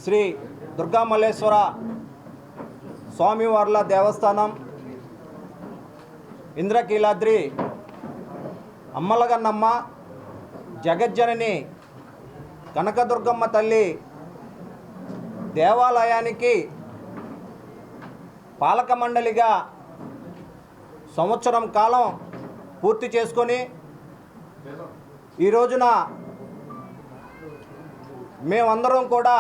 శ్రీ దుర్గామల్లేశ్వర స్వామివార్ల దేవస్థానం ఇంద్రకీలాద్రి అమ్మలగన్నమ్మ జగజ్జనని కనకదుర్గమ్మ తల్లి దేవాలయానికి పాలక మండలిగా సంవత్సరం కాలం పూర్తి చేసుకొని ఈ రోజున మేమందరం కూడా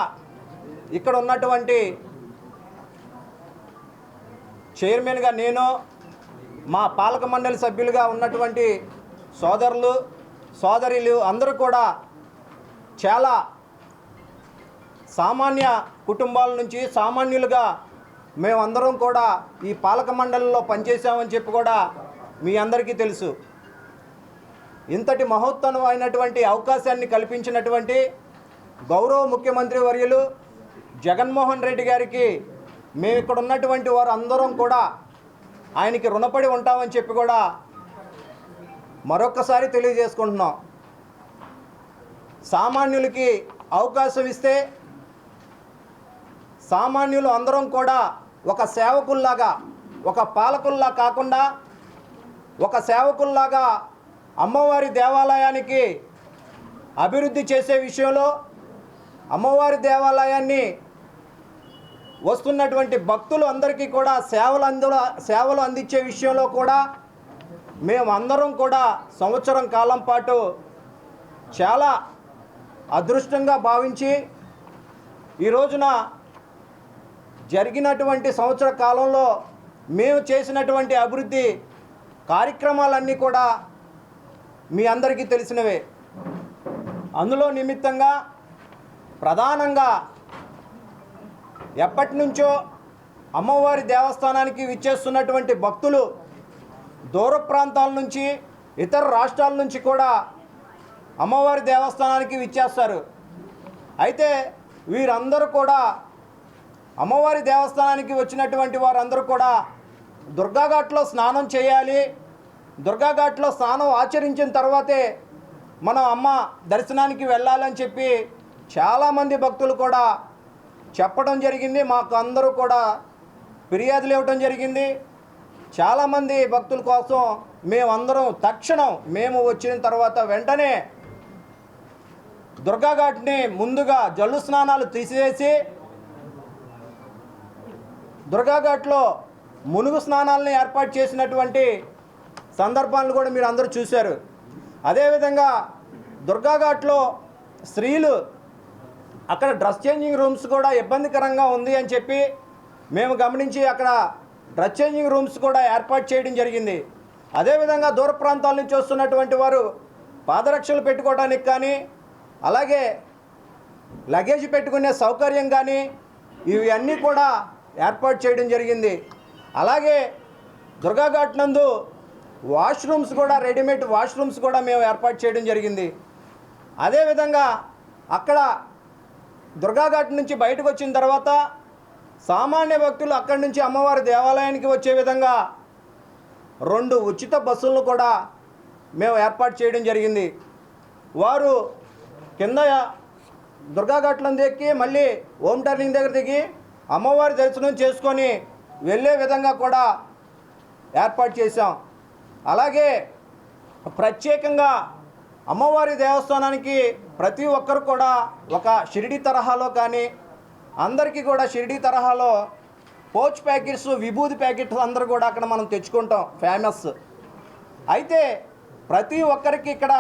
ఇక్కడ ఉన్నటువంటి చైర్మన్గా నేను, మా పాలక మండలి సభ్యులుగా ఉన్నటువంటి సోదరులు సోదరీలు అందరూ కూడా చాలా సామాన్య కుటుంబాల నుంచి సామాన్యులుగా మేమందరం కూడా ఈ పాలక మండలిలో పనిచేసామని చెప్పి కూడా మీ అందరికీ తెలుసు. ఇంతటి మహోత్తరమైనటువంటి అవకాశాన్ని కల్పించినటువంటి గౌరవ ముఖ్యమంత్రి వర్యులు జగన్మోహన్ రెడ్డి గారికి మేము ఇక్కడ ఉన్నటువంటి వారు అందరం కూడా ఆయనకి రుణపడి ఉంటామని చెప్పి కూడా మరొక్కసారి తెలియజేసుకుంటున్నాం. సామాన్యులకి అవకాశం ఇస్తే సామాన్యులు అందరం కూడా ఒక సేవకుల్లాగా, ఒక పాలకుల్లా కాకుండా ఒక సేవకుల్లాగా అమ్మవారి దేవాలయానికి అభివృద్ధి చేసే విషయంలో, అమ్మవారి దేవాలయాన్ని వస్తున్నటువంటి భక్తులు అందరికీ కూడా సేవలు అందించే విషయంలో కూడా మేమందరం కూడా సంవత్సరం కాలం పాటు చాలా అదృష్టంగా భావించి ఈ రోజున జరిగినటువంటి సంవత్సర కాలంలో మేము చేసినటువంటి అభివృద్ధి కార్యక్రమాలన్నీ కూడా మీ అందరికీ తెలిసినవే. అందులో నిమిత్తంగా ప్రధానంగా ఎప్పటి నుంచో అమ్మవారి దేవస్థానానికి విచ్చేస్తున్నటువంటి భక్తులు దూర ప్రాంతాల నుంచి, ఇతర రాష్ట్రాల నుంచి కూడా అమ్మవారి దేవస్థానానికి విచ్చేస్తారు. అయితే వీరందరూ కూడా అమ్మవారి దేవస్థానానికి వచ్చినటువంటి వారందరూ కూడా దుర్గాఘాట్లో స్నానం చేయాలి, దుర్గాఘాట్లో స్నానం ఆచరించిన తర్వాతే మనం అమ్మ దర్శనానికి వెళ్ళాలని చెప్పి చాలామంది భక్తులు కూడా చెప్పడం జరిగింది. మాకు అందరూ కూడా ఫిర్యాదులు ఇవ్వడం జరిగింది. చాలామంది భక్తుల కోసం మేమందరం తక్షణం మేము వచ్చిన తర్వాత వెంటనే దుర్గాఘాట్ని ముందుగా జల్లు స్నానాలు తీసివేసి దుర్గాఘాట్లో మునుగు స్నానాలని ఏర్పాటు చేసినటువంటి సందర్భాలను కూడా మీరు అందరూ చూశారు. అదేవిధంగా దుర్గాఘాట్లో స్త్రీలు అక్కడ డ్రెస్ చేంజింగ్ రూమ్స్ కూడా ఇబ్బందికరంగా ఉంది అని చెప్పి మేము గమనించి అక్కడ డ్రెస్ చేంజింగ్ రూమ్స్ కూడా ఏర్పాటు చేయడం జరిగింది. అదేవిధంగా దూర ప్రాంతాల నుంచి వస్తున్నటువంటి వారు పాదరక్షలు పెట్టుకోవడానికి కానీ, అలాగే లగేజ్ పెట్టుకునే సౌకర్యం కానీ ఇవన్నీ కూడా ఏర్పాటు చేయడం జరిగింది. అలాగే దుర్గాఘాట్ నందు వాష్రూమ్స్ కూడా, రెడీమేడ్ వాష్రూమ్స్ కూడా మేము ఏర్పాటు చేయడం జరిగింది. అదేవిధంగా అక్కడ దుర్గాఘాట్ నుంచి బయటకు వచ్చిన తర్వాత సామాన్య భక్తులు అక్కడి నుంచి అమ్మవారి దేవాలయానికి వచ్చే విధంగా 2 ఉచిత బస్సులను కూడా మేము ఏర్పాటు చేయడం జరిగింది. వారు కింద దుర్గాఘాట్లను ఎక్కి మళ్ళీ హోమ్ టర్నింగ్ దగ్గర దిగి అమ్మవారి దర్శనం చేసుకొని వెళ్ళే విధంగా కూడా ఏర్పాటు చేశాం. అలాగే ప్రత్యేకంగా అమ్మవారి దేవస్థానానికి ప్రతి ఒక్కరు కూడా ఒక షిరిడి తరహాలో కానీ, అందరికీ కూడా షిరిడి తరహాలో పౌచ్ ప్యాకెట్స్, విభూది ప్యాకెట్స్ అందరూ కూడా అక్కడ మనం తెచ్చుకుంటాం, ఫేమస్. అయితే ప్రతి ఒక్కరికి ఇక్కడ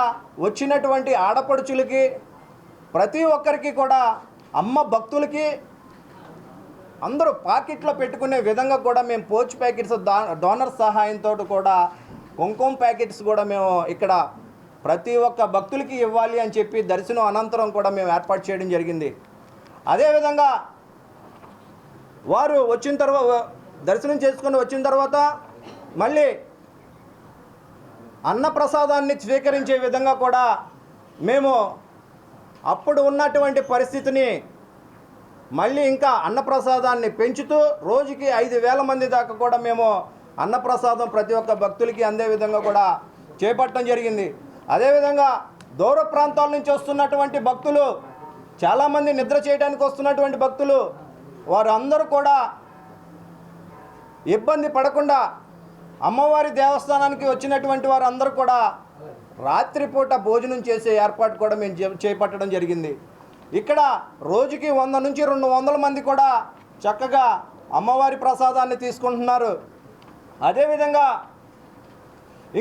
వచ్చినటువంటి ఆడపడుచులకి, ప్రతి ఒక్కరికి కూడా అమ్మ భక్తులకి అందరూ పాకెట్లో పెట్టుకునే విధంగా కూడా మేము పౌచ్ ప్యాకెట్స్ డోనర్ సహాయంతో కూడా కుంకుమ ప్యాకెట్స్ కూడా మేము ఇక్కడ ప్రతి ఒక్క భక్తులకి ఇవ్వాలి అని చెప్పి దర్శనం అనంతరం కూడా మేము ఏర్పాటు చేయడం జరిగింది. అదేవిధంగా వారు వచ్చిన తర్వాత దర్శనం చేసుకొని వచ్చిన తర్వాత మళ్ళీ అన్నప్రసాదాన్ని స్వీకరించే విధంగా కూడా మేము అప్పుడు ఉన్నటువంటి పరిస్థితిని మళ్ళీ ఇంకా అన్నప్రసాదాన్ని పెంచుతూ రోజుకి 5,000 మంది దాకా కూడా మేము అన్నప్రసాదం ప్రతి ఒక్క భక్తులకి అందే విధంగా కూడా చేపట్టడం జరిగింది. అదేవిధంగా దూర ప్రాంతాల నుంచి వస్తున్నటువంటి భక్తులు చాలామంది నిద్ర చేయడానికి వస్తున్నటువంటి భక్తులు వారందరూ కూడా ఇబ్బంది పడకుండా అమ్మవారి దేవస్థానానికి వచ్చినటువంటి వారందరూ కూడా రాత్రిపూట భోజనం చేసే ఏర్పాటు కూడా మేము చేపట్టడం జరిగింది. ఇక్కడ రోజుకి 100 నుంచి 200 మంది కూడా చక్కగా అమ్మవారి ప్రసాదాన్ని తీసుకుంటున్నారు. అదేవిధంగా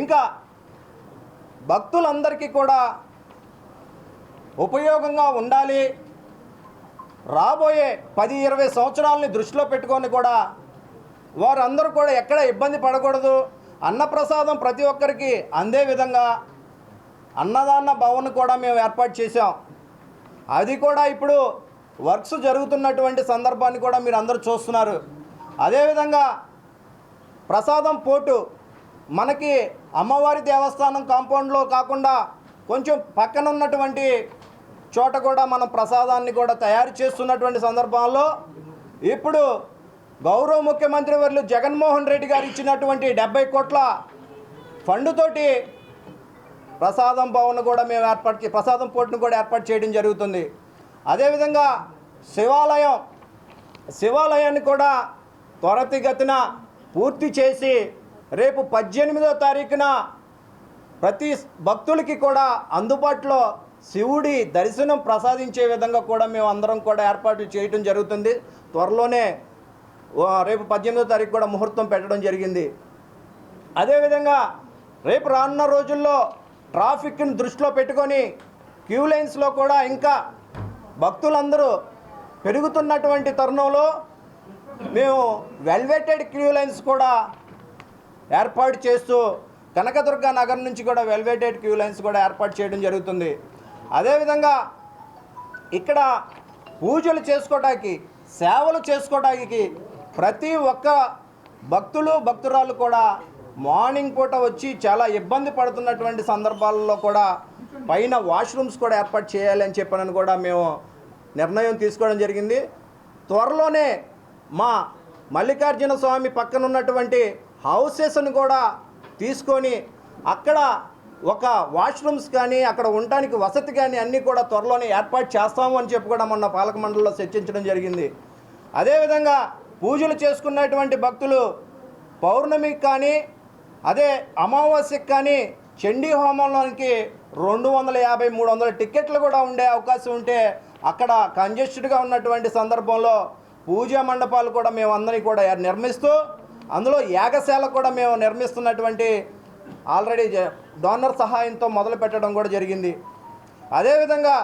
ఇంకా భక్తులందరికీ కూడా ఉపయోగంగా ఉండాలి, రాబోయే 10-20 సంవత్సరాలని దృష్టిలో పెట్టుకొని కూడా వారందరూ కూడా ఎక్కడ ఇబ్బంది పడకూడదు, అన్నప్రసాదం ప్రతి ఒక్కరికి అందే విధంగా అన్నదాన భవన్ కూడా మేము ఏర్పాటు చేశాం. అది కూడా ఇప్పుడు వర్క్స్ జరుగుతున్నటువంటి సందర్భాన్ని కూడా మీరు అందరూ చూస్తున్నారు. అదేవిధంగా ప్రసాదం పోటు మనకి అమ్మవారి దేవస్థానం కాంపౌండ్లో కాకుండా కొంచెం పక్కన ఉన్నటువంటి చోట కూడా మనం ప్రసాదాన్ని కూడా తయారు చేస్తున్నటువంటి సందర్భంలో ఇప్పుడు గౌరవ ముఖ్యమంత్రి వర్యులు జగన్మోహన్ రెడ్డి గారు ఇచ్చినటువంటి 70 కోట్ల ఫండుతోటి ప్రసాదం భవన్ కూడా మేము ప్రసాదం పోటును కూడా ఏర్పాటు చేయడం జరుగుతుంది. అదేవిధంగా శివాలయాన్ని కూడా త్వరితగతిన పూర్తి చేసి రేపు 18వ తారీఖున ప్రతి భక్తులకి కూడా అందుబాటులో శివుడి దర్శనం ప్రసాదించే విధంగా కూడా మేము అందరం కూడా ఏర్పాటు చేయడం జరుగుతుంది. త్వరలోనే రేపు 18వ తారీఖు కూడా ముహూర్తం పెట్టడం జరిగింది. అదేవిధంగా రేపు రానున్న రోజుల్లో ట్రాఫిక్ని దృష్టిలో పెట్టుకొని క్యూ లైన్స్లో కూడా ఇంకా భక్తులందరూ పెరుగుతున్నటువంటి తరుణంలో మేము వెల్వెటెడ్ క్యూ లైన్స్ కూడా ఏర్పాటు చేస్తూ కనకదుర్గ నగర్ నుంచి కూడా వెల్వెటెడ్ క్యూ లైన్స్ కూడా ఏర్పాటు చేయడం జరుగుతుంది. అదేవిధంగా ఇక్కడ పూజలు చేసుకోవడానికి, సేవలు చేసుకోవడానికి ప్రతి ఒక్క భక్తురాలు కూడా మార్నింగ్ పూట వచ్చి చాలా ఇబ్బంది పడుతున్నటువంటి సందర్భాలలో కూడా పైన వాష్రూమ్స్ కూడా ఏర్పాటు చేయాలని చెప్పనని కూడా మేము నిర్ణయం తీసుకోవడం జరిగింది. త్వరలోనే మా మల్లికార్జున స్వామి పక్కన ఉన్నటువంటి హౌసెస్ను కూడా తీసుకొని అక్కడ ఒక వాష్రూమ్స్ కానీ అక్కడ ఉండడానికి వసతి కానీ అన్నీ కూడా త్వరలోనే ఏర్పాటు చేస్తాము అని చెప్పి కూడా మొన్న పాలక మండలిలో చర్చించడం జరిగింది. అదేవిధంగా పూజలు చేసుకున్నటువంటి భక్తులు పౌర్ణమికి కానీ అదే అమావాస్యకి కానీ చండీ హోమంలోనికి 250-300 టికెట్లు కూడా ఉండే అవకాశం ఉంటే అక్కడ కంజెస్టెడ్గా ఉన్నటువంటి సందర్భంలో పూజా మండపాలు కూడా మేము అందరినీ కూడా నిర్మిస్తూ అందులో యాగశాల కూడా మేము నిర్మిస్తున్నటువంటి ఆల్రెడీ డోనర్ సహాయంతో మొదలు పెట్టడం కూడా జరిగింది. అదేవిధంగా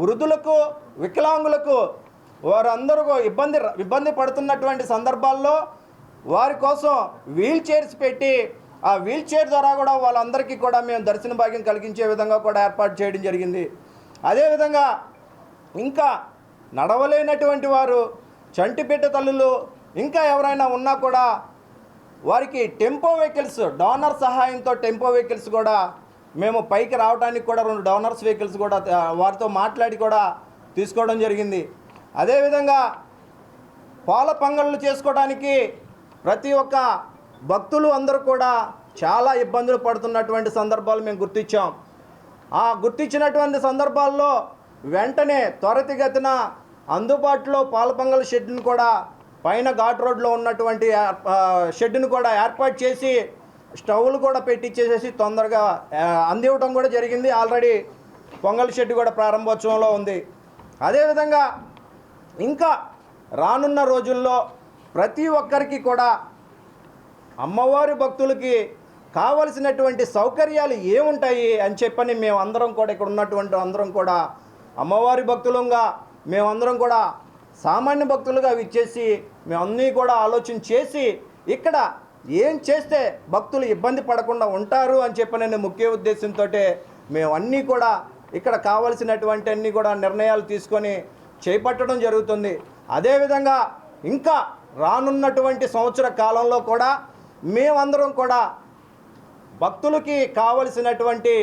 వృద్ధులకు, వికలాంగులకు వారందరూ ఇబ్బంది పడుతున్నటువంటి సందర్భాల్లో వారి కోసం వీల్ చైర్స్ పెట్టి ఆ వీల్ చైర్ ద్వారా కూడా వాళ్ళందరికీ కూడా మేము దర్శన భాగ్యం కలిగించే విధంగా కూడా ఏర్పాటు చేయడం జరిగింది. అదేవిధంగా ఇంకా నడవలేనటువంటి వారు, చంటిబిడ్డ తల్లులు ఇంకా ఎవరైనా ఉన్నా కూడా వారికి టెంపో వెహికల్స్, డోనర్ సహాయంతో టెంపో వెహికల్స్ కూడా మేము పైకి రావడానికి కూడా 2 డోనర్స్ వెహికల్స్ కూడా వారితో మాట్లాడి కూడా తీసుకోవడం జరిగింది. అదేవిధంగా పాల పొంగళ్ళు చేసుకోవడానికి ప్రతి ఒక్క భక్తులు అందరూ కూడా చాలా ఇబ్బందులు పడుతున్నటువంటి సందర్భాలు మేము గుర్తించాం. ఆ గుర్తించినటువంటి సందర్భాల్లో వెంటనే త్వరితగతిన అందుబాటులో పాల పొంగల్ షెడ్ను కూడా పైన ఘాట్ రోడ్లో ఉన్నటువంటి షెడ్ను కూడా ఏర్పాటు చేసి స్టవ్లు కూడా పెట్టించేసేసి తొందరగా అందివ్వడం కూడా జరిగింది. ఆల్రెడీ పొంగల్ షెడ్ కూడా ప్రారంభోత్సవంలో ఉంది. అదేవిధంగా ఇంకా రానున్న రోజుల్లో ప్రతి ఒక్కరికి కూడా అమ్మవారి భక్తులకి కావలసినటువంటి సౌకర్యాలు ఏముంటాయి అని చెప్పని మేమందరం కూడా ఇక్కడ ఉన్నటువంటి అందరం కూడా అమ్మవారి భక్తులంగా మేమందరం కూడా సామాన్య భక్తులుగా విచ్చేసి మేమన్నీ కూడా ఆలోచన చేసి ఇక్కడ ఏం చేస్తే భక్తులు ఇబ్బంది పడకుండా ఉంటారు అని చెప్పిన ముఖ్య ఉద్దేశంతో మేము అన్నీ కూడా ఇక్కడ కావలసినటువంటి అన్నీ కూడా నిర్ణయాలు తీసుకొని చేపట్టడం జరుగుతుంది. అదేవిధంగా ఇంకా రానున్నటువంటి సంవత్సర కాలంలో కూడా మేమందరం కూడా భక్తులకి కావలసినటువంటి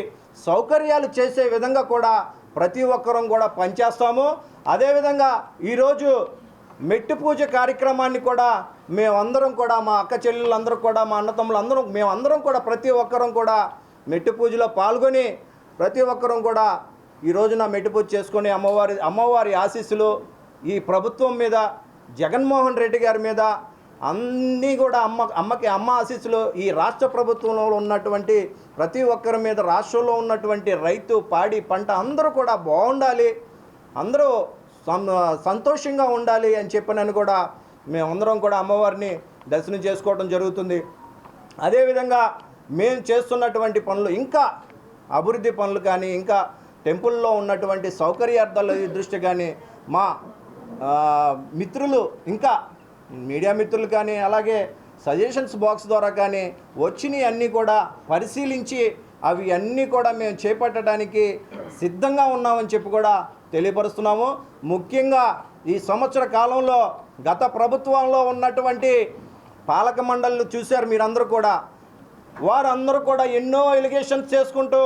సౌకర్యాలు చేసే విధంగా కూడా ప్రతి ఒక్కరం కూడా పనిచేస్తాము. అదేవిధంగా ఈరోజు మెట్టు పూజ కార్యక్రమాన్ని కూడా మేమందరం కూడా మా అక్క చెల్లెళ్ళందరూ కూడా మా అన్నతమ్ములందరం మేమందరం కూడా ప్రతి ఒక్కరం కూడా మెట్టు పూజలో పాల్గొని ప్రతి ఒక్కరం కూడా ఈ రోజున మెట్టుపూజ చేసుకొని అమ్మవారి ఆశీస్సులు ఈ ప్రభుత్వం మీద, జగన్మోహన్ రెడ్డి గారి మీద అన్నీ కూడా అమ్మ ఆశీస్సులు ఈ రాష్ట్ర ప్రభుత్వంలో ఉన్నటువంటి ప్రతి ఒక్కరి మీద, రాష్ట్రంలో ఉన్నటువంటి రైతు, పాడి, పంట అందరూ కూడా బాగుండాలి, అందరూ సంతోషంగా ఉండాలి అని చెప్పినని కూడా మేమందరం కూడా అమ్మవారిని దర్శనం చేసుకోవడం జరుగుతుంది. అదేవిధంగా మేము చేస్తున్నటువంటి పనులు, ఇంకా అభివృద్ధి పనులు కానీ, ఇంకా టెంపుల్లో ఉన్నటువంటి సౌకర్యార్థాల దృష్టి కానీ మా మిత్రులు, ఇంకా మీడియా మిత్రులు కానీ, అలాగే సజెషన్స్ బాక్స్ ద్వారా కానీ వచ్చినవి అన్నీ కూడా పరిశీలించి అవి అన్నీ కూడా మేము చేపట్టడానికి సిద్ధంగా ఉన్నామని చెప్పి కూడా తెలియపరుస్తున్నాము. ముఖ్యంగా ఈ సంవత్సర కాలంలో గత ప్రభుత్వంలో ఉన్నటువంటి పాలక మండళ్ళు చూశారు మీరందరూ కూడా. వారందరూ కూడా ఎన్నో ఎలిగేషన్స్ చేసుకుంటూ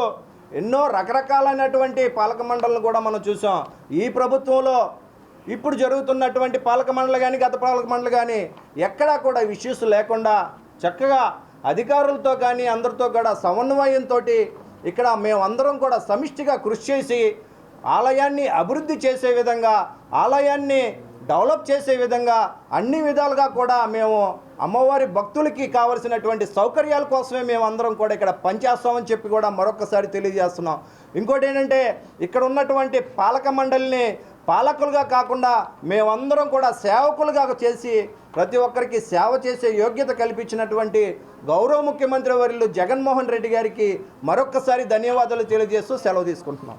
ఎన్నో రకరకాలైనటువంటి పాలక మండళ్ళను కూడా మనం చూసాం. ఈ ప్రభుత్వంలో ఇప్పుడు జరుగుతున్నటువంటి పాలక మండలి కానీ, గత పాలక మండలి కానీ ఎక్కడా కూడా ఇష్యూస్ లేకుండా చక్కగా అధికారులతో కానీ అందరితో కూడా సమన్వయంతో ఇక్కడ మేమందరం కూడా సమిష్టిగా కృషి చేసి ఆలయాన్ని అభివృద్ధి చేసే విధంగా, ఆలయాన్ని డెవలప్ చేసే విధంగా అన్ని విధాలుగా కూడా మేము అమ్మవారి భక్తులకి కావలసినటువంటి సౌకర్యాల కోసమే మేము అందరం కూడా ఇక్కడ పనిచేస్తామని చెప్పి కూడా మరొకసారి తెలియజేస్తున్నాం. ఇంకోటి ఏంటంటే, ఇక్కడ ఉన్నటువంటి పాలక మండలిని పాలకులుగా కాకుండా మేమందరం కూడా సేవకులుగా చేసి ప్రతి ఒక్కరికి సేవ చేసే యోగ్యత కల్పించినటువంటి గౌరవ ముఖ్యమంత్రి వర్యులు జగన్మోహన్ రెడ్డి గారికి మరొక్కసారి ధన్యవాదాలు తెలియజేస్తూ సెలవు తీసుకుంటున్నాం.